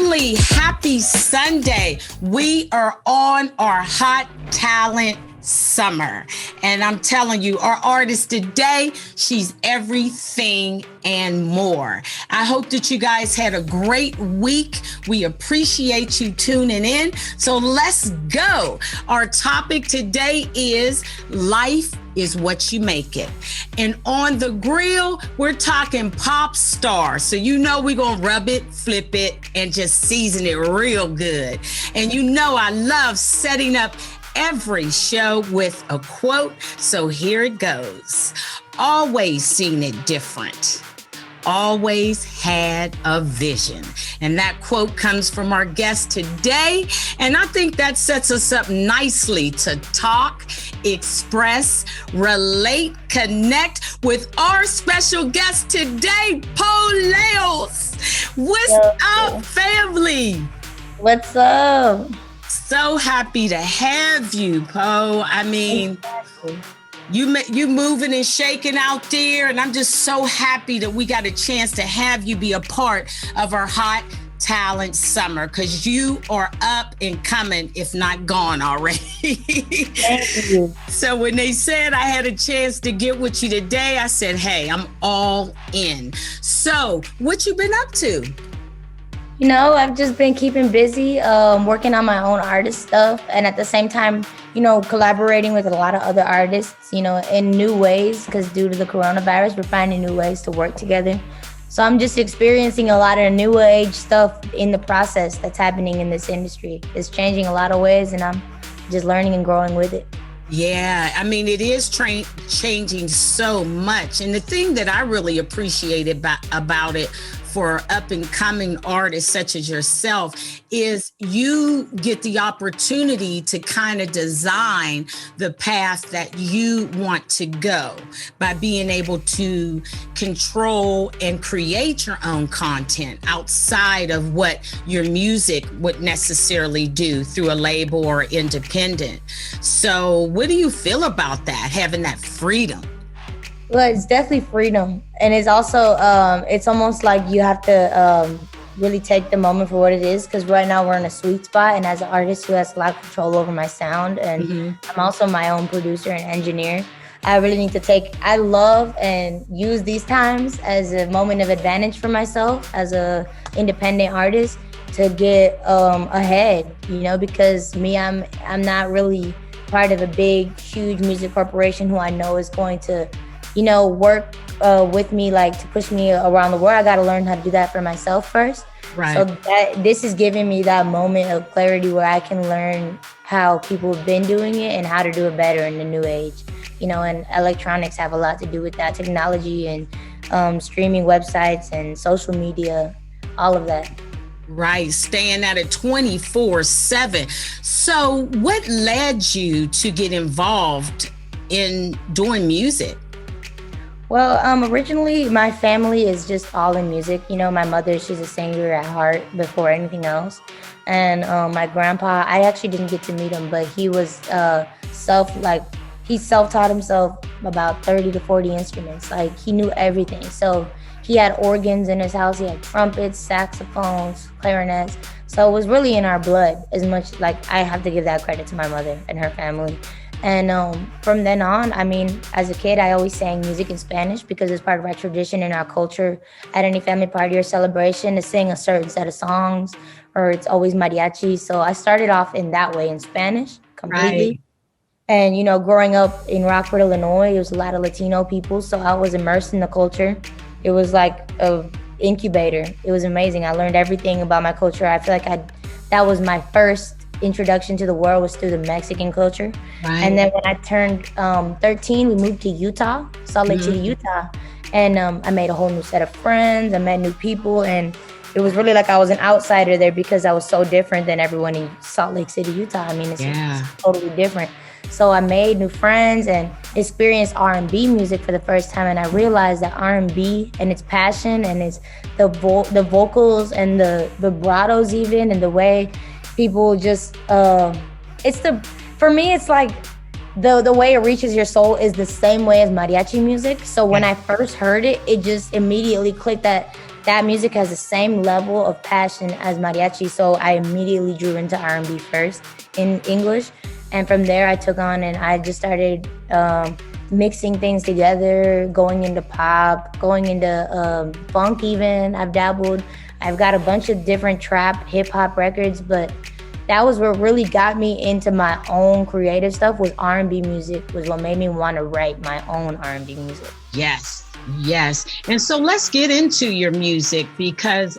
family, happy Sunday. We are on our Hot Talent Summer. And I'm telling you, our artist today, she's everything and more. I hope that you guys had a great week. We appreciate you tuning in. So let's go. Our topic today is life is what you make it. And on the grill, we're talking pop star. So you know we're going to rub it, flip it, and just season it real good. And you know I love setting up every show with a quote. So here it goes. Always seen it different. Always had a vision. And that quote comes from our guest today. And I think that sets us up nicely to talk, express, relate, connect with our special guest today, Poe Leos. What's up, family? What's up? So happy to have you, Poe. I mean, you moving and shaking out there, and I'm just so happy that we got a chance to have you be a part of our Hot Talent Summer, because you are up and coming, if not gone already. Thank you. So when they said I had a chance to get with you today, I said, hey, I'm all in. So what you been up to? You know, I've just been keeping busy, working on my own artist stuff. And at the same time, you know, collaborating with a lot of other artists, you know, in new ways, because due to the coronavirus, we're finding new ways to work together. So I'm just experiencing a lot of new age stuff in the process that's happening in this industry. It's changing a lot of ways, and I'm just learning and growing with it. Yeah, I mean, it is changing so much. And the thing that I really appreciate about it for up and coming artists such as yourself is you get the opportunity to kind of design the path that you want to go by being able to control and create your own content outside of what your music would necessarily do through a label or independent. So what do you feel about that, having that freedom? Well, it's definitely freedom. And it's also, it's almost like you have to really take the moment for what it is. Because right now we're in a sweet spot. And as an artist who has a lot of control over my sound, and I'm also my own producer and engineer, I really need to I love and use these times as a moment of advantage for myself as a independent artist to get ahead, you know, because I'm not really part of a big, huge music corporation who I know is going to, you know, work with me, like to push me around the world. I got to learn how to do that for myself first. Right. So this is giving me that moment of clarity where I can learn how people have been doing it and how to do it better in the new age. You know, and electronics have a lot to do with that, technology and streaming websites and social media, all of that. Right, staying at it 24/7. So what led you to get involved in doing music? Well, originally my family is just all in music. You know, my mother, she's a singer at heart before anything else. And my grandpa, I actually didn't get to meet him, but he was he self-taught himself about 30 to 40 instruments. Like, he knew everything. So he had organs in his house. He had trumpets, saxophones, clarinets. So it was really in our blood, as much, like, I have to give that credit to my mother and her family. And from then on, I mean, as a kid, I always sang music in Spanish because it's part of our tradition and our culture at any family party or celebration to sing a certain set of songs, or it's always mariachi. So I started off in that way, in Spanish, completely. Right. And, you know, growing up in Rockford, Illinois, there was a lot of Latino people. So I was immersed in the culture. It was like an incubator. It was amazing. I learned everything about my culture. I feel like that was my first introduction to the world, was through the Mexican culture. Right. And then when I turned 13, we moved to Utah, Salt Lake City, Utah. And I made a whole new set of friends. I met new people. And it was really like I was an outsider there because I was so different than everyone in Salt Lake City, Utah. I mean, it's totally different. So I made new friends and experienced R&B music for the first time. And I realized that R&B and its passion and its the vocals and the vibratos even, and the way people just, for me, it's like the way it reaches your soul is the same way as mariachi music. So when I first heard it, it just immediately clicked that that music has the same level of passion as mariachi. So I immediately drew into R&B first in English. And from there I took on and I just started mixing things together, going into pop, going into funk even. I've dabbled. I've got a bunch of different trap, hip hop records, but that was what really got me into my own creative stuff was R&B music, was what made me want to write my own R&B music. Yes. And so let's get into your music because,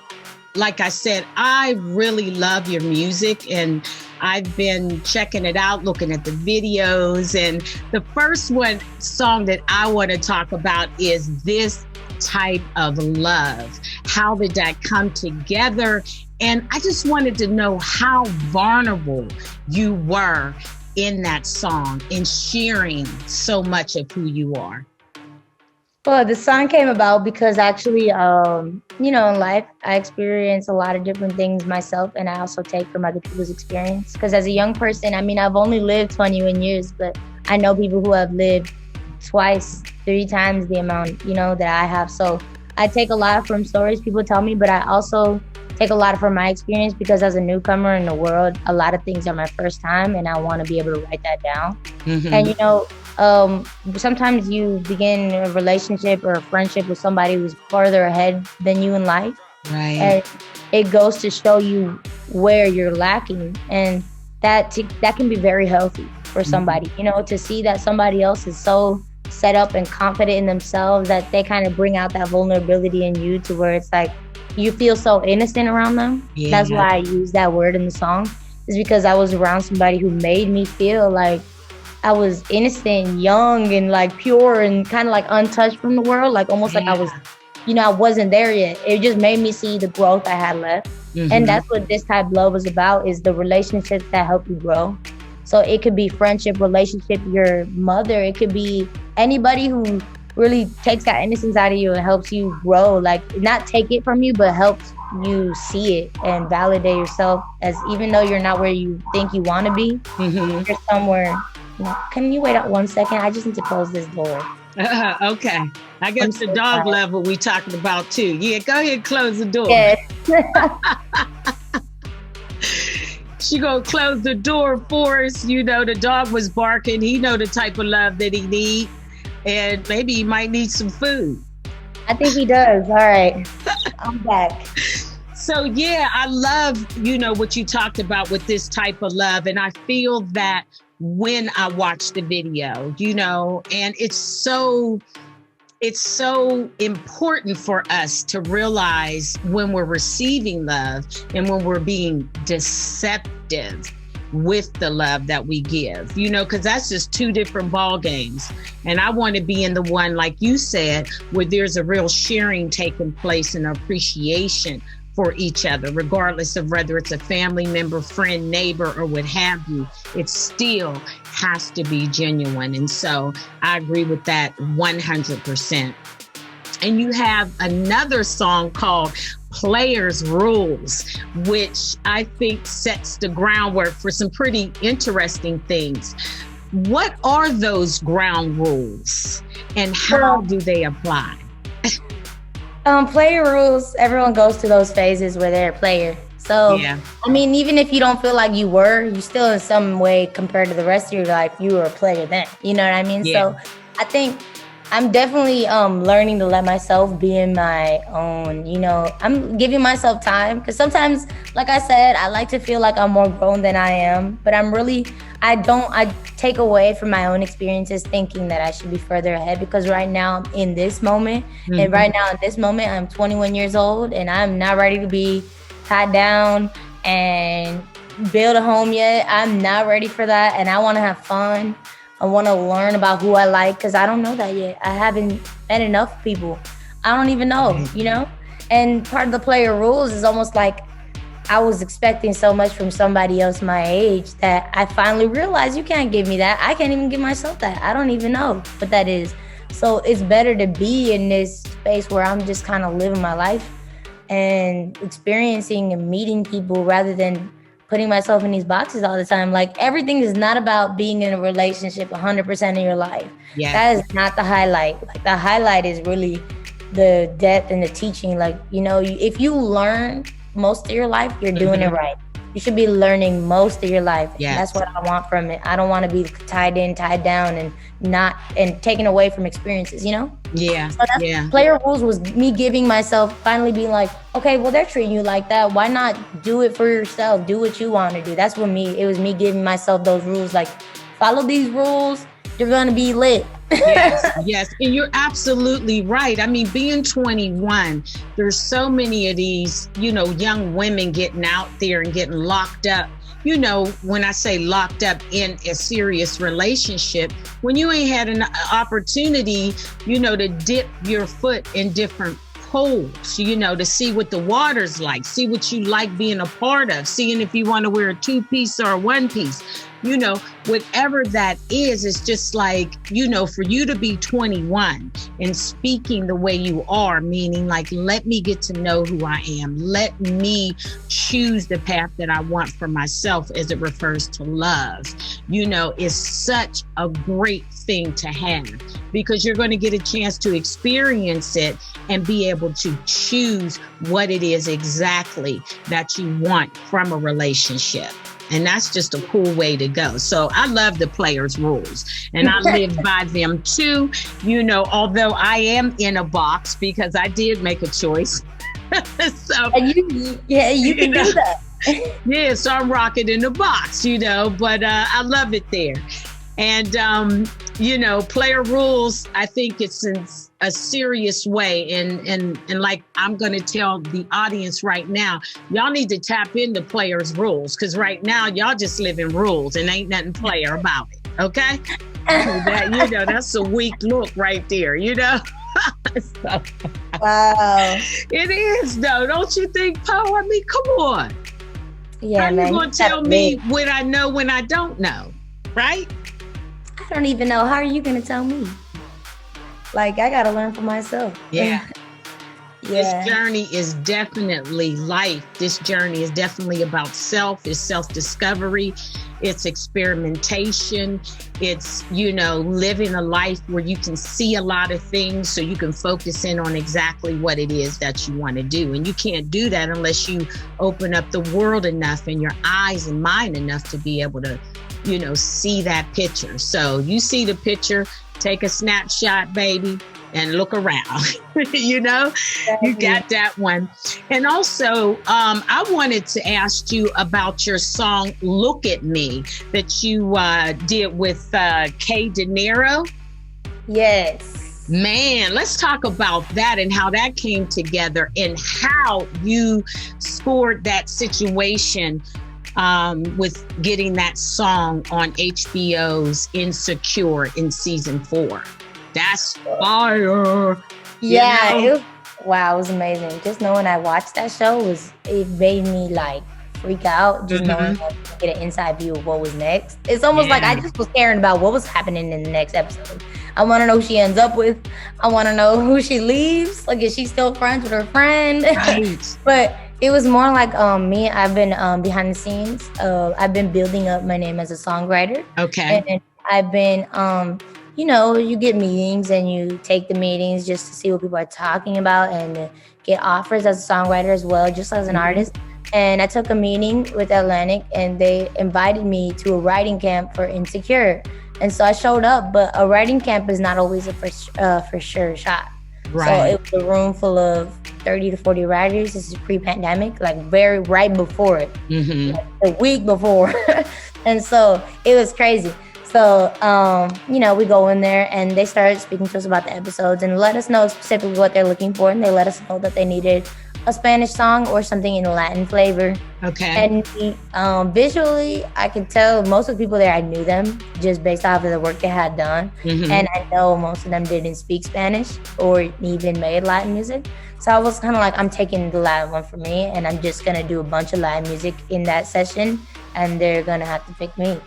like I said, I really love your music and I've been checking it out, looking at the videos. And the first song that I want to talk about is This Type of Love. How did that come together? And I just wanted to know how vulnerable you were in that song and sharing so much of who you are. Well, the song came about because actually, in life, I experience a lot of different things myself, and I also take from other people's experience. Because as a young person, I've only lived 21 years, but I know people who have lived twice, 3 times the amount, that I have. So I take a lot from stories people tell me, but I also take a lot from my experience because as a newcomer in the world, a lot of things are my first time, and I want to be able to write that down. Mm-hmm. And, sometimes you begin a relationship or a friendship with somebody who's farther ahead than you in life. Right. And it goes to show you where you're lacking. And that can be very healthy for somebody, to see that somebody else is so set up and confident in themselves that they kind of bring out that vulnerability in you to where it's like, you feel so innocent around them. Yeah. That's why I use that word in the song, is because I was around somebody who made me feel like I was innocent, young, and like pure and kind of like untouched from the world. Like almost like I was, I wasn't there yet. It just made me see the growth I had left. Mm-hmm. And that's what This Type of Love is about, is the relationships that help you grow. So it could be friendship, relationship, your mother. It could be anybody who really takes that innocence out of you and helps you grow. Like not take it from you, but helps you see it and validate yourself as even though you're not where you think you want to be, mm-hmm. You're somewhere. Can you wait up 1 second? I just need to close this door. Okay. I guess the dog level we talking about too. Yeah, go ahead and close the door. Yes. She gonna close the door for us. The dog was barking. He know the type of love that he need. And maybe he might need some food. I think he does. All right. I'm back. So yeah, I love, what you talked about with This Type of Love. And I feel that when I watch the video, and it's so important for us to realize when we're receiving love and when we're being deceptive with the love that we give, because that's just 2 different ball games. And I want to be in the one, like you said, where there's a real sharing taking place and appreciation for each other, regardless of whether it's a family member, friend, neighbor, or what have you. It still has to be genuine. And so I agree with that 100%. And you have another song called Players Rules, which I think sets the groundwork for some pretty interesting things. What are those ground rules and how do they apply? Player rules, everyone goes through those phases where they're a player. So, yeah. Even if you don't feel like you still in some way compared to the rest of your life, you were a player then. You know what I mean? Yeah. So I think I'm definitely learning to let myself be in my own, I'm giving myself time because sometimes, like I said, I like to feel like I'm more grown than I am, but I take away from my own experiences thinking that I should be further ahead because right now I'm in this moment, mm-hmm. and right now in this moment, I'm 21 years old and I'm not ready to be tied down and build a home yet. I'm not ready for that and I want to have fun. I want to learn about who I like because I don't know that yet. I haven't met enough people. I don't even know, And part of the player rules is almost like I was expecting so much from somebody else my age that I finally realized you can't give me that. I can't even give myself that. I don't even know what that is. So it's better to be in this space where I'm just kind of living my life and experiencing and meeting people rather than putting myself in these boxes all the time. Like everything is not about being in a relationship 100% of your life. Yeah. That is not the highlight. Like the highlight is really the depth and the teaching. Like, you know, if you learn most of your life, you're doing it right. You should be learning most of your life. Yes. That's what I want from it. I don't want to be tied down and taken away from experiences, you know? Yeah. So Player Rules was me giving myself, finally being like, okay, well, they're treating you like that. Why not do it for yourself? Do what you want to do. That's what it was me giving myself those rules. Like, follow these rules. You're going to be lit. Yes. And you're absolutely right. I mean, being 21, there's so many of these, you know, young women getting out there and getting locked up. You know, when I say locked up in a serious relationship, when you ain't had an opportunity, you know, to dip your foot in different pools, you know, to see what the water's like, see what you like being a part of, seeing if you want to wear a 2-piece or a 1-piece, you know, whatever that is, it's just like, you know, for you to be 21 and speaking the way you are, meaning like, let me get to know who I am. Let me choose the path that I want for myself as it refers to love, you know, is such a great thing to have, because you're going to get a chance to experience it and be able to choose what it is exactly that you want from a relationship. And that's just a cool way to go. So I love the Players Rules, and I live by them too. You know, although I am in a box because I did make a choice. So you can do that. Yeah, so I'm rocking in the box, you know, but I love it there. And, you know, Player Rules, I think it's in a serious way. And like I'm going to tell the audience right now, y'all need to tap into Players Rules, because right now y'all just live in rules and ain't nothing player about it. Okay? That, you know, that's a weak look right there, you know? So, wow. It is, though. Don't you think, Poe? I mean, come on. Yeah, How you going to tell me what I know when I don't know, right? I don't even know. How are you going to tell me? Like, I got to learn for myself. Yeah. This journey is definitely life. This journey is definitely about self. It's self-discovery. It's experimentation. It's, you know, living a life where you can see a lot of things so you can focus in on exactly what it is that you want to do. And you can't do that unless you open up the world enough and your eyes and mind enough to be able to, you know, see that picture. So you see the picture, take a snapshot, baby, and look around. You know, you got that one. And also, I wanted to ask you about your song, Look at Me, that you did with K De Niro. Yes. Man, let's talk about that and how that came together and how you scored that situation with getting that song on HBO's Insecure in season 4. That's fire. Yeah, you know? It was amazing. Just knowing I watched that show it made me like freak out. Just knowing I could get an inside view of what was next. It's almost like I just was caring about what was happening in the next episode. I want to know who she ends up with. I want to know who she leaves. Like, is she still friends with her friend? Right. But it was more like me. I've been behind the scenes. I've been building up my name as a songwriter. Okay. And I've been you know, you get meetings and you take the meetings just to see what people are talking about and get offers as a songwriter as well, just as an artist. And I took a meeting with Atlantic and they invited me to a writing camp for Insecure. And so I showed up, but a writing camp is not always a for sure shot. Right. So it was a room full of 30 to 40 writers. This is pre-pandemic, like right before it, like a week before. And so it was crazy. So, you know, we go in there and they started speaking to us about the episodes and let us know specifically what they're looking for. And they let us know that they needed a Spanish song or something in Latin flavor. Okay. And visually, I could tell most of the people there, I knew them just based off of the work they had done. And I know most of them didn't speak Spanish or even made Latin music. So I was kind of like, I'm taking the Latin one for me and I'm just going to do a bunch of Latin music in that session and they're going to have to pick me.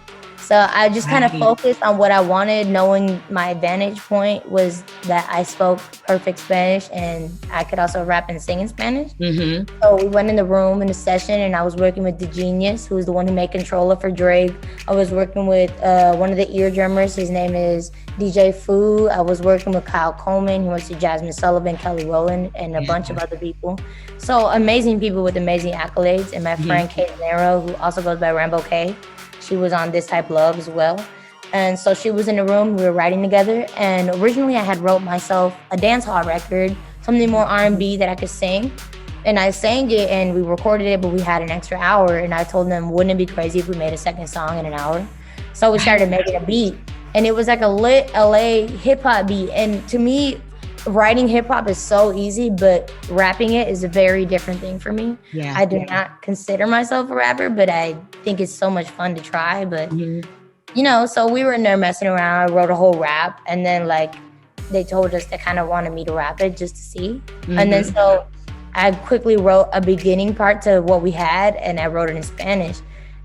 So I just kind of focused on what I wanted, knowing my advantage point was that I spoke perfect Spanish and I could also rap and sing in Spanish. Mm-hmm. So we went in the room in the session and I was working with the Genius, who was the one who made Controller for Drake. I was working with one of the ear drummers. His name is DJ Fu. I was working with Kyle Coleman. He went to Jasmine Sullivan, Kelly Rowland, and a bunch of other people. So amazing people with amazing accolades. And my friend Kate Nero, who also goes by Rambo K. She was on This Type Love as well. And so she was in the room, we were writing together. And originally I had wrote myself a dance hall record, something more R&B that I could sing. And I sang it and we recorded it, but we had an extra hour. And I told them, wouldn't it be crazy if we made a second song in an hour? So we started making a beat. And it was like a lit LA hip hop beat. And to me, writing hip hop is so easy, but rapping it is a very different thing for me. Yeah, I do not consider myself a rapper, but I think it's so much fun to try. But, you know, so we were in there messing around. I wrote a whole rap. And then like they told us they kind of wanted me to rap it just to see. And then so I quickly wrote a beginning part to what we had and I wrote it in Spanish.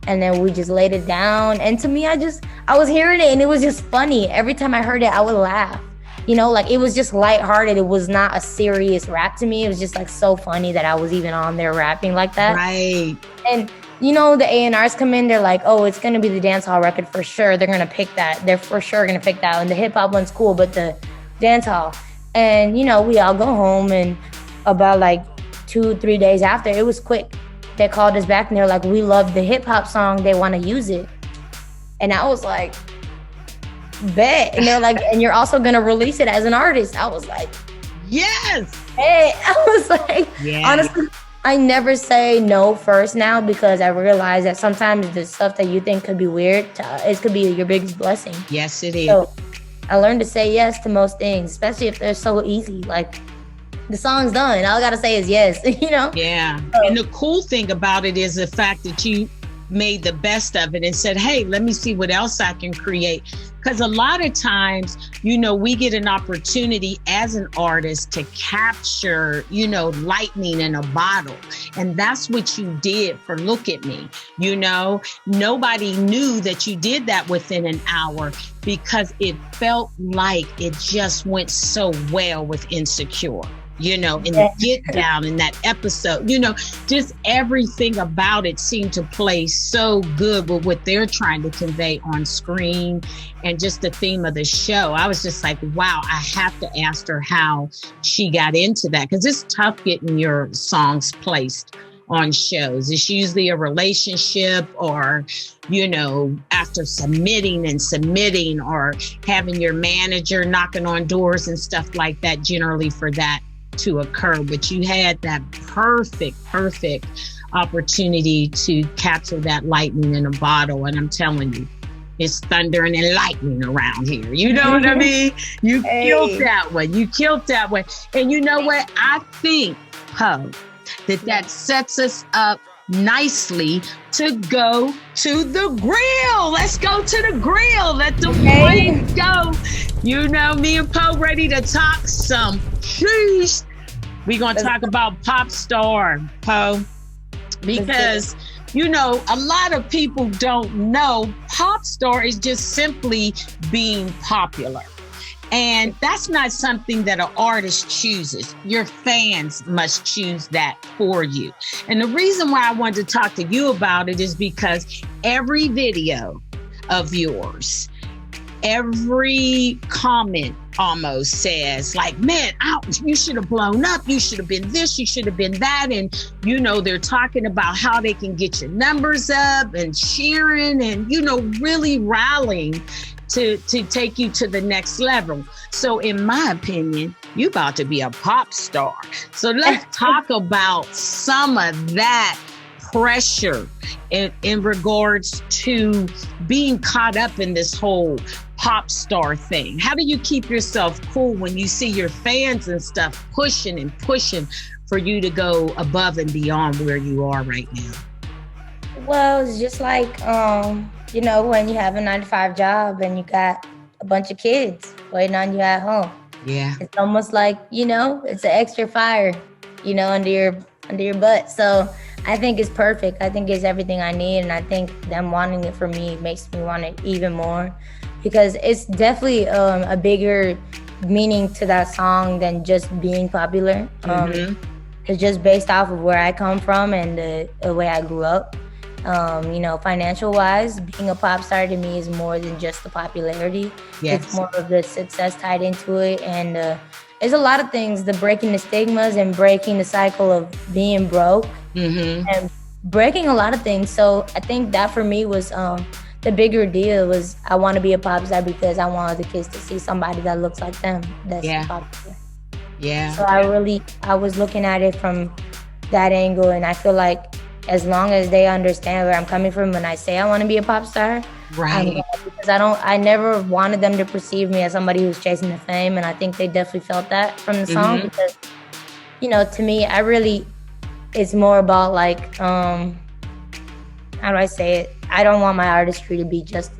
And then we just laid it down. And to me, I was hearing it and it was just funny. Every time I heard it, I would laugh. You know, like it was just lighthearted. It was not a serious rap to me. It was just like so funny that I was even on there rapping like that. Right. And, you know, the A&Rs come in, they're like, oh, it's going to be the dance hall record for sure. They're going to pick that. They're for sure going to pick that. And the hip hop one's cool, but the dance hall. And, you know, we all go home and about like 2-3 days after, it was quick. They called us back and they're like, we love the hip hop song. They want to use it. And I was like, bet. And they're like, and you're also gonna release it as an artist. I was like, yes. Hey, I was like, honestly, I never say no first now because I realize that sometimes the stuff that you think could be weird, it could be your biggest blessing. Yes, it is. So I learned to say yes to most things, especially if they're so easy. Like the song's done. All I gotta say is yes, you know? Yeah. So, and the cool thing about it is the fact that you made the best of it and said, hey, let me see what else I can create. Because a lot of times, you know, we get an opportunity as an artist to capture, you know, lightning in a bottle. And that's what you did for Look at Me. You know, nobody knew that you did that within an hour because it felt like it just went so well with Insecure. You know, in the Get Down in that episode, you know, just everything about it seemed to play so good with what they're trying to convey on screen and just the theme of the show. I was just like, wow, I have to ask her how she got into that because it's tough getting your songs placed on shows. It's usually a relationship or, you know, after submitting or having your manager knocking on doors and stuff like that generally for that to occur, but you had that perfect opportunity to capture that lightning in a bottle. And I'm telling you, it's thundering and lightning around here. You know what I mean? You killed that one. You killed that one. And you know what? I think, Poe, that sets us up nicely to go to the grill. Let's go to the grill. Let the flames go. You know, me and Poe ready to talk some cheese. We're going to talk about Pop Star, Poe, because, you know, a lot of people don't know Pop Star is just simply being popular. And that's not something that an artist chooses. Your fans must choose that for you. And the reason why I wanted to talk to you about it is because every video of yours, every comment almost says like, man, you should have blown up. You should have been this. You should have been that. And, you know, they're talking about how they can get your numbers up and sharing and, you know, really rallying to take you to the next level. So in my opinion, you about to be a pop star. So let's talk about some of that pressure in regards to being caught up in this whole pop star thing. How do you keep yourself cool when you see your fans and stuff pushing for you to go above and beyond where you are right now? Well, it's just like, you know, when you have a 9-to-5 job and you got a bunch of kids waiting on you at home. Yeah. It's almost like, you know, it's an extra fire, you know, under your butt. So I think it's perfect. I think it's everything I need, and I think them wanting it for me makes me want it even more, because it's definitely a bigger meaning to that song than just being popular. It's just based off of where I come from and the way I grew up. Financial wise, being a pop star to me is more than just the popularity. Yes. It's more of the success tied into it. And there's a lot of things, the breaking the stigmas and breaking the cycle of being broke and breaking a lot of things. So I think that for me was the bigger deal was I want to be a pop star because I want other kids to see somebody that looks like them. That's popular. Yeah. So I was looking at it from that angle, and I feel like as long as they understand where I'm coming from when I say I want to be a pop star, right? Because I never wanted them to perceive me as somebody who's chasing the fame, and I think they definitely felt that from the song because, to me, it's more about like, how do I say it? I don't want my artistry to be just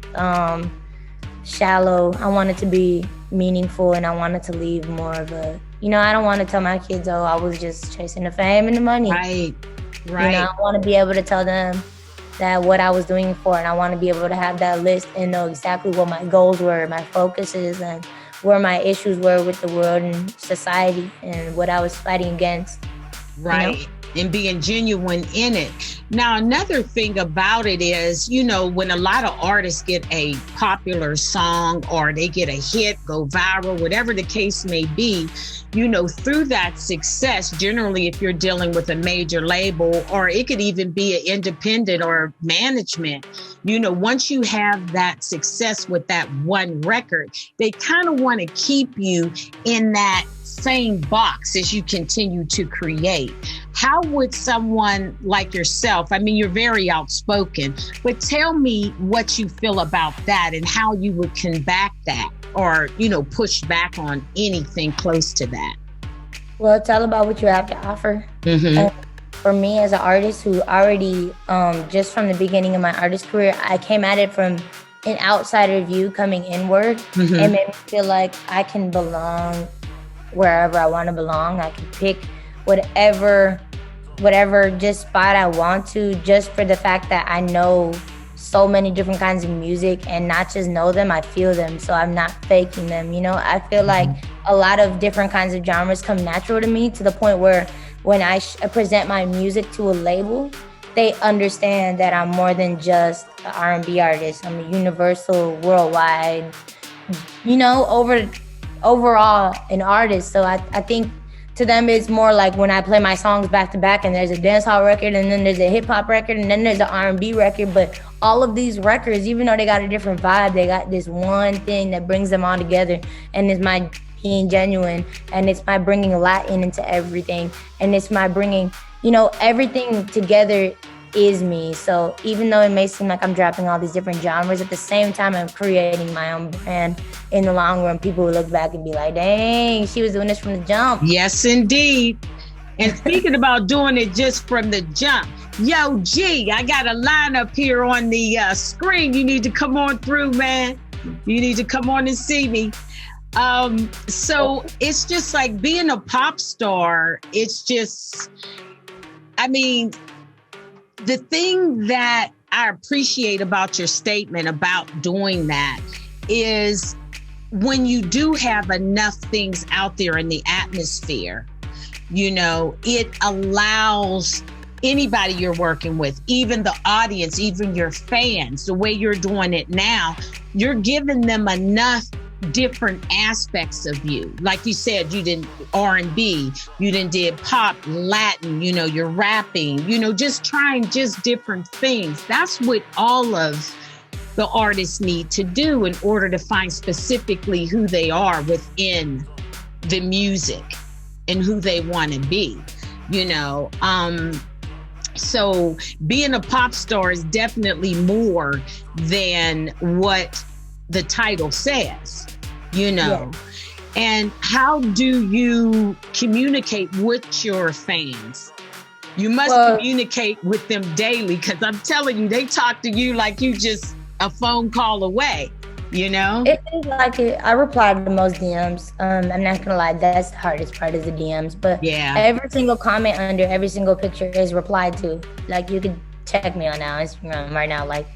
shallow. I want it to be meaningful, and I want it to leave more of a, I don't want to tell my kids, oh, I was just chasing the fame and the money. Right. I want to be able to tell them that what I was doing for, and I want to be able to have that list and know exactly what my goals were, my focuses, and where my issues were with the world and society and what I was fighting against. Right. And being genuine in it. Now, another thing about it is, when a lot of artists get a popular song or they get a hit, go viral, whatever the case may be, through that success, generally, if you're dealing with a major label, or it could even be an independent or management, once you have that success with that one record, they kind of want to keep you in that same box as you continue to create. How would someone like yourself, I mean, you're very outspoken, but tell me what you feel about that and how you would combat that or, push back on anything close to that. Well, it's all about what you have to offer. And for me as an artist who already, just from the beginning of my artist career, I came at it from an outsider view coming inward. It made me feel like I can belong wherever I want to belong. I can pick whatever just spot I want to, just for the fact that I know so many different kinds of music, and not just know them, I feel them. So I'm not faking them. I feel like a lot of different kinds of genres come natural to me, to the point where when I present my music to a label, they understand that I'm more than just an R&B artist. I'm a universal, worldwide, overall an artist. So I think to them it's more like when I play my songs back to back, and there's a dancehall record, and then there's a hip hop record, and then there's an R&B record. But all of these records, even though they got a different vibe, they got this one thing that brings them all together, and it's my being genuine, and it's my bringing Latin into everything, and it's my bringing, everything together is me. So even though it may seem like I'm dropping all these different genres, at the same time I'm creating my own brand. In the long run, people will look back and be like, dang, she was doing this from the jump. Yes, indeed. And speaking about doing it just from the jump, yo, G, I got a line up here on the screen. You need to come on through, man. You need to come on and see me. So it's just like being a pop star. It's just, the thing that I appreciate about your statement about doing that is when you do have enough things out there in the atmosphere, it allows anybody you're working with, even the audience, even your fans, the way you're doing it now, you're giving them enough different aspects of you. Like you said, you did R&B, you did pop, Latin, you're rapping, just trying just different things. That's what all of the artists need to do in order to find specifically who they are within the music and who they want to be, So being a pop star is definitely more than what the title says, Yeah. And how do you communicate with your fans? You must communicate with them daily, because I'm telling you, they talk to you like you just a phone call away. you know? It is like it. I reply to most DMs. I'm not gonna lie, that's the hardest part is the DMs. But Yeah. every single comment under every single picture is replied to. Like you could check me on now Instagram right now. Like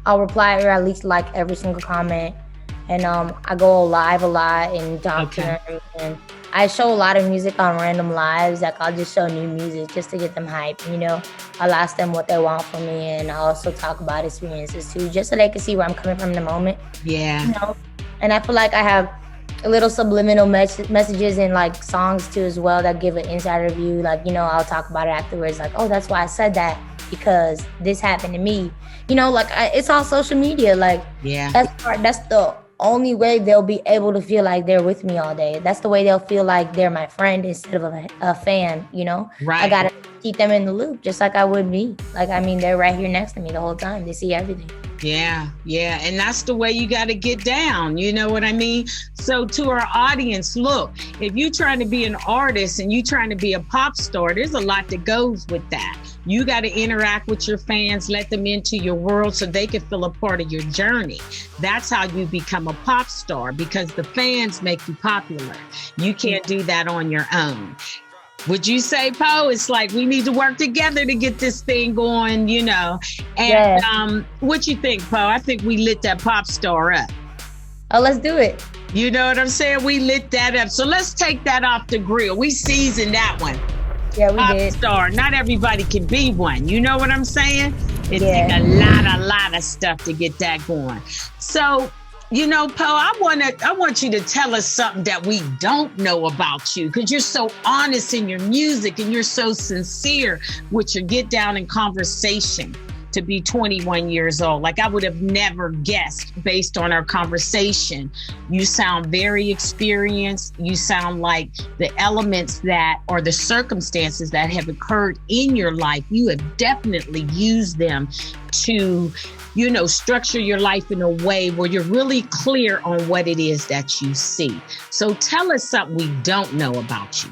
I'll reply or at least like every single comment. And I go live a lot and talk to them. And I show a lot of music on random lives. Like I'll just show new music just to get them hyped, you know. I'll ask them what they want from me, and I also talk about experiences too, just so they can see where I'm coming from in the moment. Yeah. You know? And I feel like I have a little subliminal messages in like songs too as well that give an insider view. Like, you know, I'll talk about it afterwards. Like, oh, that's why I said that, because this happened to me. You know, like it's all social media. Like, yeah, that's the only way they'll be able to feel like they're with me all day. That's the way they'll feel like they're my friend instead of a fan, you know? Right. I gotta keep them in the loop just like I would me. Like, I mean, they're right here next to me the whole time. They see everything. Yeah. And that's the way you got to get down. You know what I mean? So to our audience, look, if you're trying to be an artist and you're trying to be a pop star, there's a lot that goes with that. You got to interact with your fans, let them into your world so they can feel a part of your journey. That's how you become a pop star, because the fans make you popular. You can't do that on your own. Would you say, Poe, it's like we need to work together to get this thing going, you know? And what you think, Poe? I think we lit that pop star up. Oh, let's do it. You know what I'm saying? We lit that up. So let's take that off the grill. We seasoned that one. Yeah, we pop did. Star. Not everybody can be one. You know what I'm saying? It takes a lot of stuff to get that going. So, you know, Poe, I want you to tell us something that we don't know about you, because you're so honest in your music and you're so sincere with your get down in conversation. To be 21 years old, like I would have never guessed based on our conversation. You sound very experienced. You sound like the elements that, or the circumstances that have occurred in your life, you have definitely used them to, you know, structure your life in a way where you're really clear on what it is that you see. So tell us something we don't know about you.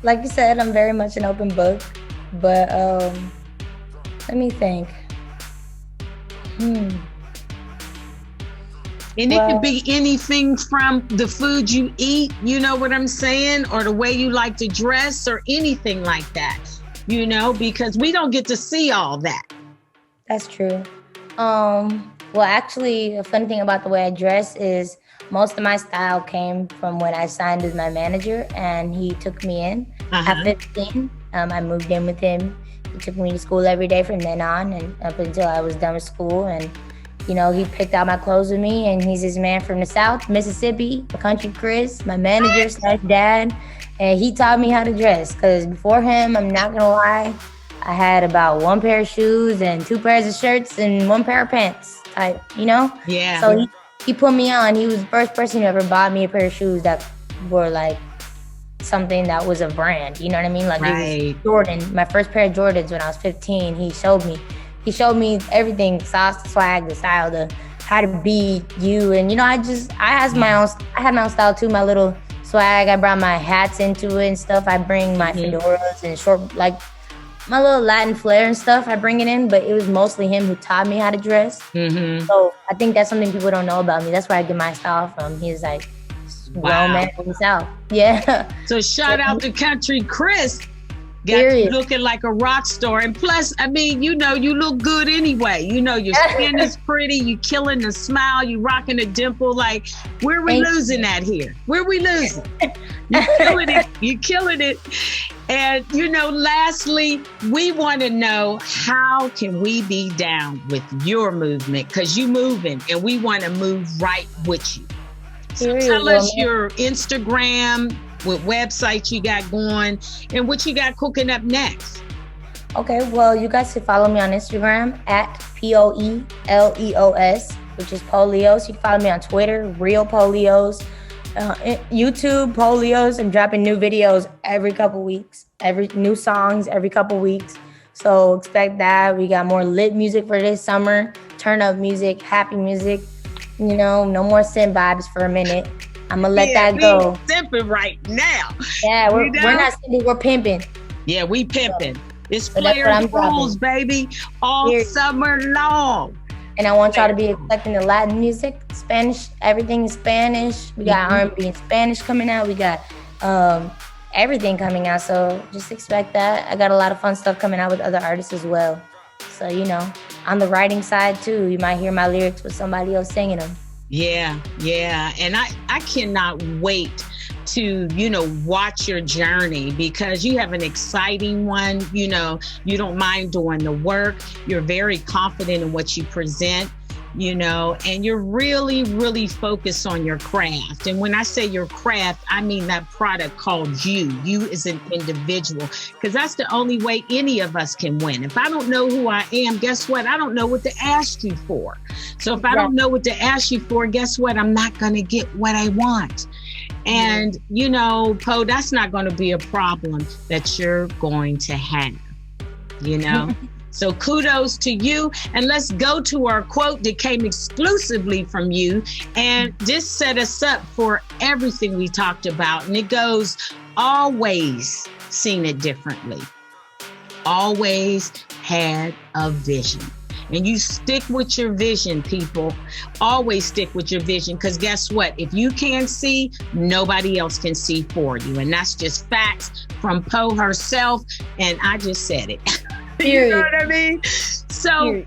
Like you said, I'm very much an open book, but let me think. And it could be anything from the food you eat, you know what I'm saying? Or the way you like to dress or anything like that, you know, because we don't get to see all that. That's true. Well, actually, a funny thing about the way I dress is most of my style came from when I signed with my manager and he took me in at 15. I moved in with him. He took me to school every day from then on and up until I was done with school. And, you know, he picked out my clothes with me, and he's this man from the South, Mississippi, the country Chris, my manager / dad. And he taught me how to dress, because before him, I'm not gonna lie, I had about one pair of shoes and 2 pairs of shirts and 1 pair of pants type, you know? Yeah. So he put me on. He was the first person who ever bought me a pair of shoes that were like something that was a brand, you know what I mean? Like it was Jordan, my first pair of Jordans when I was 15. He showed me everything, sauce, the swag, the style, the how to be you. And you know, I had my own style too, my little swag. I brought my hats into it and stuff. I bring my fedoras and short, like my little Latin flair and stuff. I bring it in, but it was mostly him who taught me how to dress. So I think that's something people don't know about me. That's where I get my style from. He's like, grown man from the South. Yeah. So shout out to Country Chris. Got you looking like a rock star. And plus, I mean, you know, you look good anyway. You know, your skin is pretty. You killing the smile. You rocking a dimple. Like, where are we losing at here? Where are we losing? You killing it. You killing it. And, you know, lastly, we want to know, how can we be down with your movement? Because you moving and we want to move right with you. So tell us your Instagram, what websites you got going, and what you got cooking up next. Okay, well, you guys can follow me on Instagram at POELEOS, which is Polios. You can follow me on Twitter, Real Polios, YouTube, Polios. I'm dropping new videos every couple weeks, new songs every couple weeks. So expect that. We got more lit music for this summer, turn up music, happy music. You know, no more simp vibes for a minute. I'm gonna let that go. Simping right now. Yeah, we're not simping, we're pimping. Yeah, we pimping. It's player rules, baby, all summer long. And I want y'all to be expecting the Latin music, Spanish, everything is Spanish. We got R&B in Spanish coming out. We got everything coming out. So just expect that. I got a lot of fun stuff coming out with other artists as well. So, you know, on the writing side too, you might hear my lyrics with somebody else singing them. Yeah. And I cannot wait to, you know, watch your journey, because you have an exciting one. You know, you don't mind doing the work. You're very confident in what you present, you know, and you're really, really focused on your craft. And when I say your craft, I mean that product called you as an individual, because that's the only way any of us can win. If I don't know who I am, guess what? I don't know what to ask you for. So if I don't know what to ask you for, guess what? I'm not going to get what I want. And, you know, Poe, that's not going to be a problem that you're going to have, you know? So kudos to you. And let's go to our quote that came exclusively from you. And this set us up for everything we talked about. And it goes, always seen it differently. Always had a vision. And you stick with your vision, people. Always stick with your vision, because guess what? If you can't see, nobody else can see for you. And that's just facts from Poe herself. And I just said it. You know what I mean? So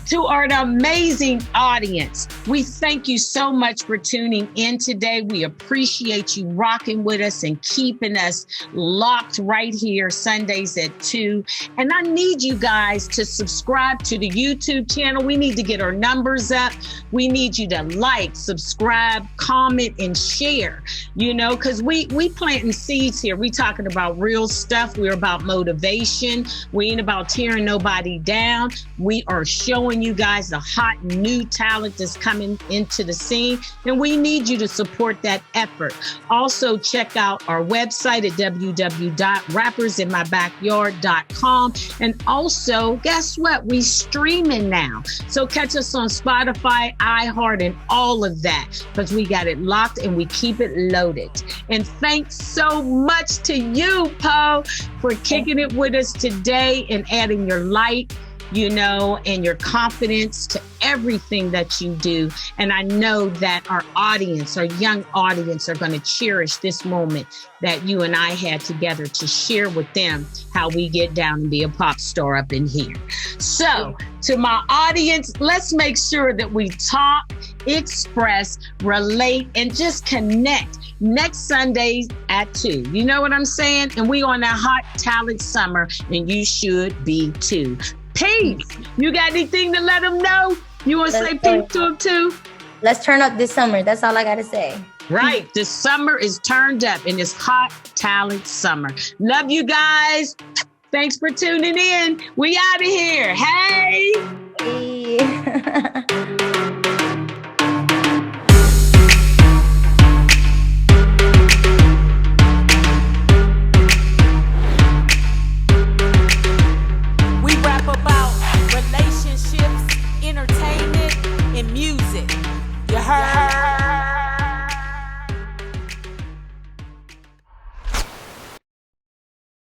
to our amazing audience, we thank you so much for tuning in today. We appreciate you rocking with us and keeping us locked right here Sundays at 2. And I need you guys to subscribe to the YouTube channel. We need to get our numbers up. We need you to like, subscribe, comment, and share, you know, because we planting seeds here. We talking about real stuff. We're about motivation. We ain't about tearing nobody down. We are showing you guys the hot new talent that's coming into the scene, and we need you to support that effort. Also, check out our website at www.rappersinmybackyard.com. And also, guess what? We streaming now. So catch us on Spotify, iHeart, and all of that, because we got it locked and we keep it loaded. And thanks so much to you, Poe, for kicking it with us today and adding your light, you know, and your confidence to everything that you do. And I know that our audience, our young audience, are going to cherish this moment that you and I had together to share with them how we get down and be a pop star up in here. So to my audience, let's make sure that we talk, express, relate, and just connect next Sunday at 2. You know what I'm saying? And we on that hot talent summer, and you should be too. Peace. You got anything to let them know? You want to say peace to them too? Let's turn up this summer. That's all I got to say. Right. The summer is turned up in this hot talent summer. Love you guys. Thanks for tuning in. We out of here. Hey.